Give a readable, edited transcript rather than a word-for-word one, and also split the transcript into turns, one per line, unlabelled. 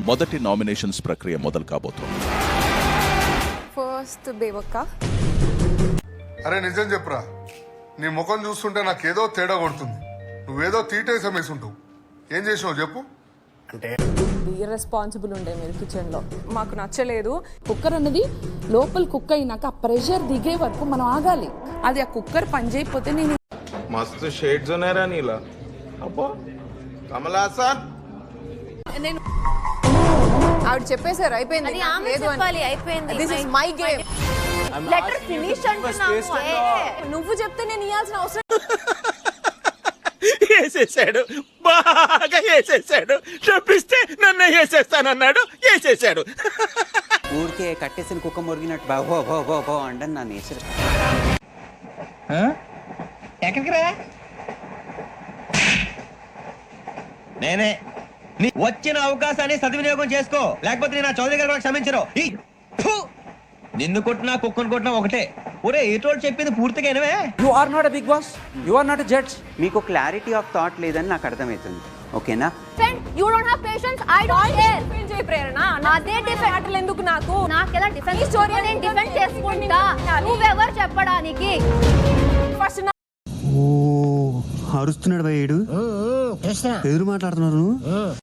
మొదటి నామినేషన్స్ ప్రక్రియ మొదలు కాబోతోంది.
ఫస్ట్ బేవక్క.
అరే నిజం చెప్పురా, నీ ముఖం చూస్తుంటే నాకేదో తేడా కొడుతుంది. నువ్వేదో తీటేసం వేసుంటావు. ఏం చేసినావు చెప్పు.
అంటే రెస్పాన్సిబుల్ ఉండే మీరు కిచెన్ లో మాకు నచ్చలేదు.
కుక్కర్ అన్నది లోపల కుక్ అయినాక ఆ ప్రెషర్ దిగే వరకు మనం ఆగాలి. అది ఆ కుక్కర్ పని చేయకపోతే నేను
మస్తు షేడ్స్ ఉన్నారా నీలా. అబ్బో కమలాసన్
నేను ఆవిడ చెప్పేశారు అయిపోయింది.
అది ఆమె
లేదు అని.
చెప్పాలి, అయిపోయింది.
This is my game.
Letter finish అంటున్నాము.
నువ్వు చెప్తే నేను ఇవ్వాల్సిన అవసరం.
వేసేసాడు, బాగా వేసేసాడు. డబ్బిస్తే నన్ను వేసేస్తానన్నాడు, వేసేసాడు.
ఊరికే కట్టేసిన కుక్క మురిగినట్టు బాబో బో బో బో అంటే నా నేచర్.
ఎక్కడికి రా? నేనే వచ్చిన అవకాశాన్ని సద్వినియోగం చేసుకో, లేకపోతే నేను చౌదరి గారు కూడా క్షమించరు. నిన్ను కొట్టినా కుక్కను కొట్టినా ఒకటే. ఒరే ఏటోడు చెప్పింది పూర్తిగా వినవే.
You are not a big boss, you are not a judge. మీకు క్లారిటీ ఆఫ్ థాట్ లేదని నాకు అర్థమవుతుంది. ఓకేనా?
Friend you don't have patience. I don't care.
Feel చేయి ప్రేరణ.
నాదే డిఫెండ్
ఎందుకు నాకు
నాకెలా డిఫెన్స్ స్టోరీ నేను డిఫెండ్ చేసుకుంటా. నువ్వెవరు చెప్పడానికి?
ఫస్ట్
అరుస్తున్నాడు భయ్యుడు. ఎదురు మాట్లాడుతున్నారు.